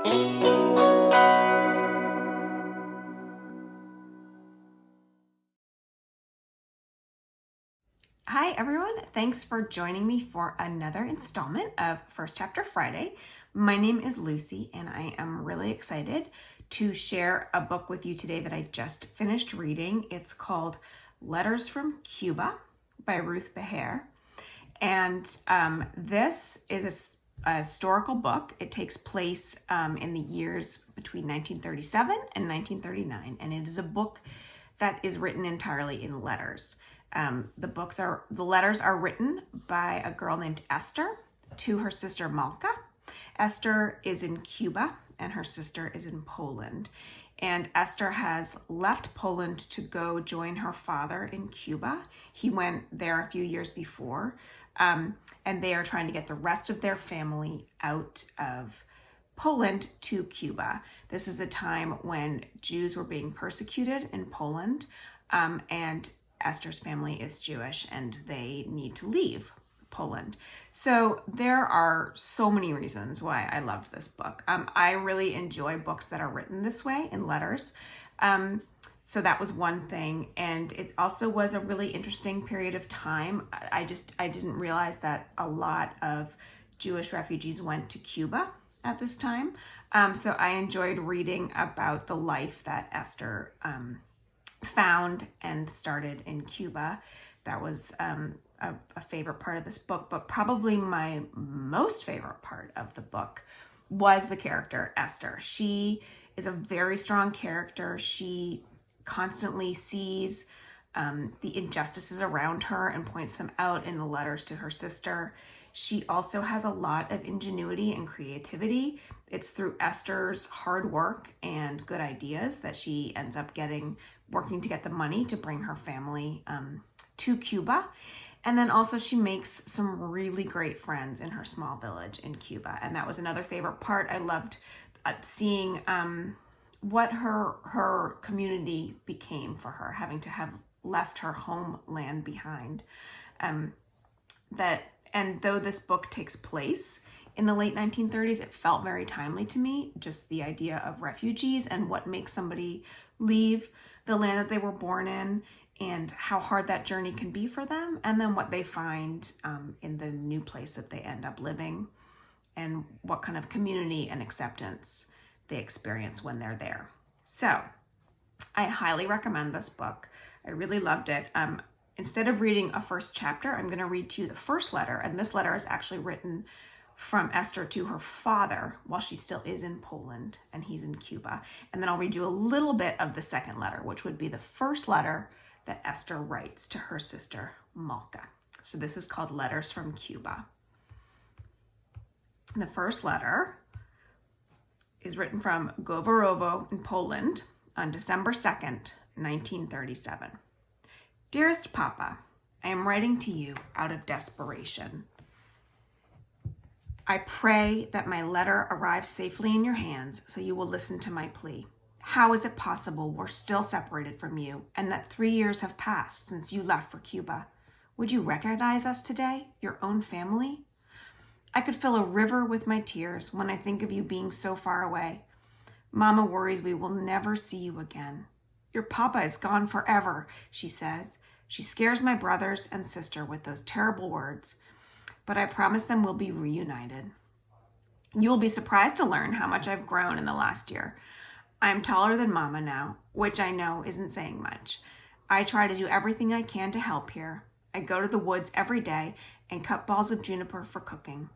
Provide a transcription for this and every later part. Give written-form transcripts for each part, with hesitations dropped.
Hi everyone, thanks for joining me for another installment of First Chapter Friday. My name is Lucy and I am really excited to share a book with you today that I just finished reading. It's called Letters from Cuba by Ruth Behar. And this is a historical book. It takes place in the years between 1937 and 1939, and it is a book that is written entirely in letters. The letters are written by a girl named Esther to her sister Malka. Esther is in Cuba and her sister is in Poland. And Esther has left Poland to go join her father in Cuba. He went there a few years before, and they are trying to get the rest of their family out of Poland to Cuba. This is a time when Jews were being persecuted in Poland, and Esther's family is Jewish and they need to leave Poland. So there are so many reasons why I loved this book. I really enjoy books that are written this way in letters. So that was one thing. And it also was a really interesting period of time. I didn't realize that a lot of Jewish refugees went to Cuba at this time. So I enjoyed reading about the life that Esther found and started in Cuba. That was a favorite part of this book, but probably my most favorite part of the book was the character Esther. She is a very strong character. She constantly sees the injustices around her and points them out in the letters to her sister. She also has a lot of ingenuity and creativity. It's through Esther's hard work and good ideas that she ends up working to get the money to bring her family to Cuba. And then also she makes some really great friends in her small village in Cuba. And that was another favorite part. I loved seeing what her community became for her, having to have left her homeland behind. And though this book takes place in the late 1930s, it felt very timely to me, just the idea of refugees and what makes somebody leave the land that they were born in and how hard that journey can be for them, and then what they find in the new place that they end up living and what kind of community and acceptance they experience when they're there. So I highly recommend this book. I really loved it. Instead of reading a first chapter, I'm going to read to you the first letter, and this letter is actually written from Esther to her father while she still is in Poland and he's in Cuba. And then I'll read you a little bit of the second letter, which would be the first letter that Esther writes to her sister Malka. So this is called Letters from Cuba. The first letter is written from Goworowo in Poland on December 2nd, 1937. Dearest Papa, I am writing to you out of desperation. I pray that my letter arrives safely in your hands so you will listen to my plea. How is it possible we're still separated from you and that 3 years have passed since you left for Cuba? Would you recognize us today, your own family? I could fill a river with my tears when I think of you being so far away. Mama worries we will never see you again. Your papa is gone forever, she says. She scares my brothers and sister with those terrible words, but I promise them we'll be reunited. You will be surprised to learn how much I've grown in the last year. I am taller than Mama now, which I know isn't saying much. I try to do everything I can to help here. I go to the woods every day and cut balls of juniper for cooking.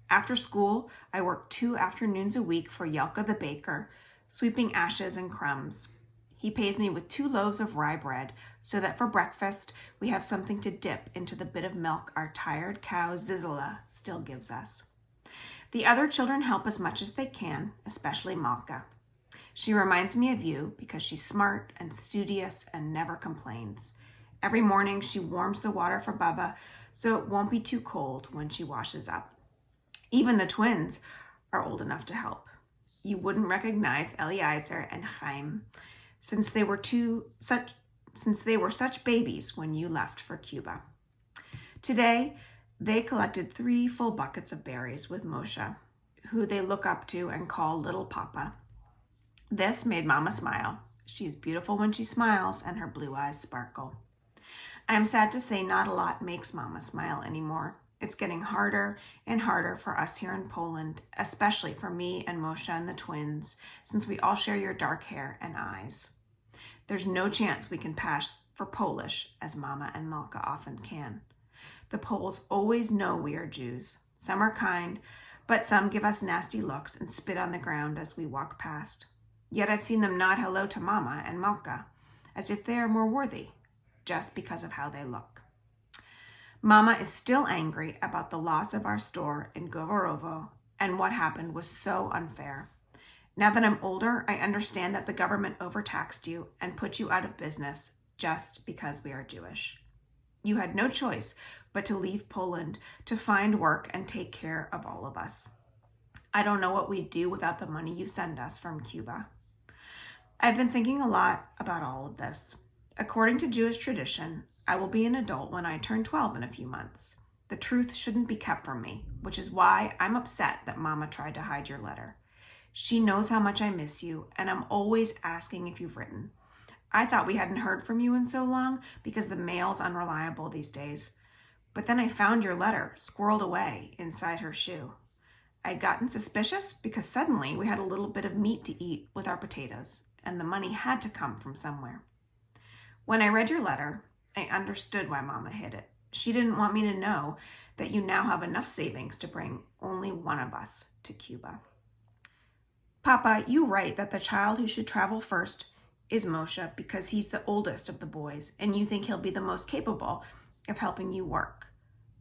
After school, I work 2 afternoons a week for Yelka the baker, sweeping ashes and crumbs. He pays me with 2 loaves of rye bread so that for breakfast we have something to dip into the bit of milk our tired cow Zizala still gives us. The other children help as much as they can, especially Malka. She reminds me of you because she's smart and studious and never complains. Every morning she warms the water for Baba so it won't be too cold when she washes up. Even the twins are old enough to help. You wouldn't recognize Eliezer and Chaim since they were such babies when you left for Cuba. Today, they collected 3 full buckets of berries with Moshe, who they look up to and call Little Papa. This made Mama smile. She is beautiful when she smiles, and her blue eyes sparkle. I am sad to say not a lot makes Mama smile anymore. It's getting harder and harder for us here in Poland, especially for me and Moshe and the twins, since we all share your dark hair and eyes. There's no chance we can pass for Polish, as Mama and Malka often can. The Poles always know we are Jews. Some are kind, but some give us nasty looks and spit on the ground as we walk past. Yet I've seen them nod hello to Mama and Malka, as if they are more worthy, just because of how they look. Mama is still angry about the loss of our store in Govorovo, and what happened was so unfair. Now that I'm older, I understand that the government overtaxed you and put you out of business just because we are Jewish. You had no choice but to leave Poland to find work and take care of all of us. I don't know what we'd do without the money you send us from Cuba. I've been thinking a lot about all of this. According to Jewish tradition, I will be an adult when I turn 12 in a few months. The truth shouldn't be kept from me, which is why I'm upset that Mama tried to hide your letter. She knows how much I miss you, and I'm always asking if you've written. I thought we hadn't heard from you in so long because the mail's unreliable these days. But then I found your letter squirreled away inside her shoe. I'd gotten suspicious because suddenly we had a little bit of meat to eat with our potatoes, and the money had to come from somewhere. When I read your letter, I understood why Mama hid it. She didn't want me to know that you now have enough savings to bring only one of us to Cuba. Papa, you write that the child who should travel first is Moshe because he's the oldest of the boys, and you think he'll be the most capable of helping you work.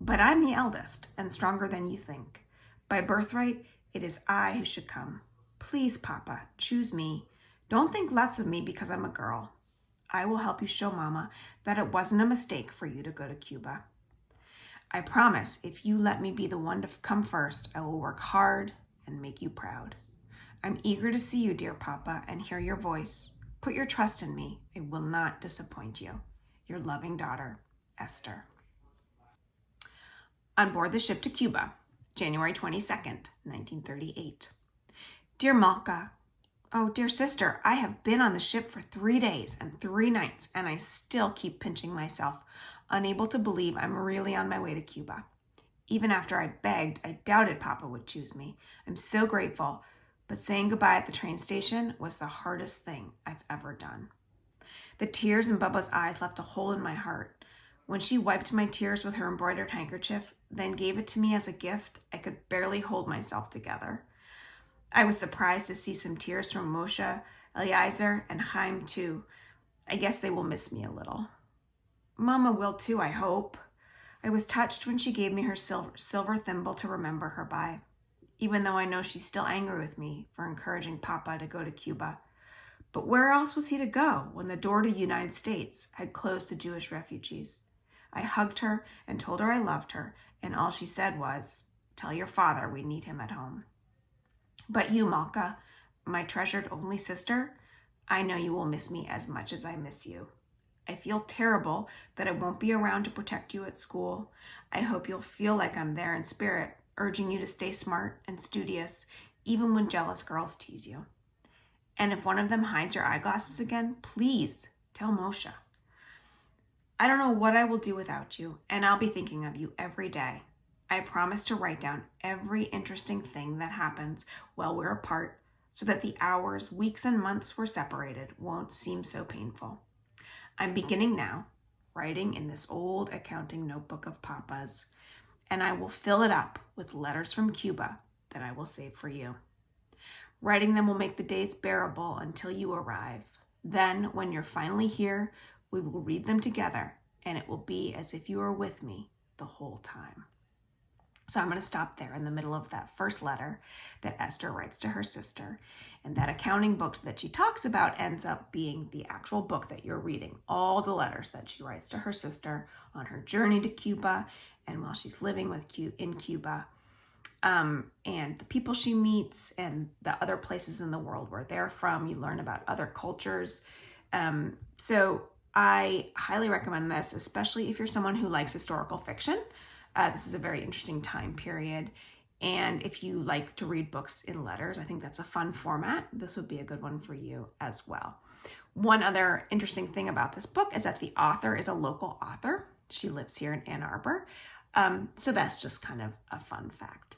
But I'm the eldest and stronger than you think. By birthright, it is I who should come. Please, Papa, choose me. Don't think less of me because I'm a girl. I will help you show Mama that it wasn't a mistake for you to go to Cuba. I promise if you let me be the one to come first, I will work hard and make you proud. I'm eager to see you, dear Papa, and hear your voice. Put your trust in me. I will not disappoint you. Your loving daughter, Esther. On board the ship to Cuba, January 22nd, 1938. Dear Malka, oh, dear sister, I have been on the ship for 3 days and 3 nights, and I still keep pinching myself, unable to believe I'm really on my way to Cuba. Even after I begged, I doubted Papa would choose me. I'm so grateful, but saying goodbye at the train station was the hardest thing I've ever done. The tears in Bubba's eyes left a hole in my heart. When she wiped my tears with her embroidered handkerchief, then gave it to me as a gift, I could barely hold myself together. I was surprised to see some tears from Moshe, Eliezer, and Chaim too. I guess they will miss me a little. Mama will too, I hope. I was touched when she gave me her silver thimble to remember her by, even though I know she's still angry with me for encouraging Papa to go to Cuba. But where else was he to go when the door to the United States had closed to Jewish refugees? I hugged her and told her I loved her, and all she said was, "Tell your father we need him at home." But you, Malka, my treasured only sister, I know you will miss me as much as I miss you. I feel terrible that I won't be around to protect you at school. I hope you'll feel like I'm there in spirit, urging you to stay smart and studious, even when jealous girls tease you. And if one of them hides your eyeglasses again, please tell Moshe. I don't know what I will do without you, and I'll be thinking of you every day. I promise to write down every interesting thing that happens while we're apart so that the hours, weeks, and months we're separated won't seem so painful. I'm beginning now, writing in this old accounting notebook of Papa's, and I will fill it up with letters from Cuba that I will save for you. Writing them will make the days bearable until you arrive. Then, when you're finally here, we will read them together, and it will be as if you were with me the whole time. So I'm going to stop there in the middle of that first letter that Esther writes to her sister. And that accounting book that she talks about ends up being the actual book that you're reading. All the letters that she writes to her sister on her journey to Cuba and while she's living in Cuba. And the people she meets and the other places in the world where they're from. You learn about other cultures. So I highly recommend this, especially if you're someone who likes historical fiction. This is a very interesting time period. And if you like to read books in letters, I think that's a fun format. This would be a good one for you as well. One other interesting thing about this book is that the author is a local author. She lives here in Ann Arbor. So that's just kind of a fun fact.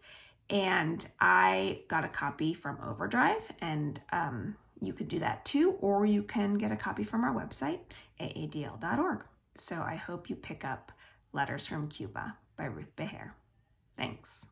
And I got a copy from Overdrive, and you could do that too, or you can get a copy from our website, aadl.org. So I hope you pick up Letters from Cuba by Ruth Behar. Thanks.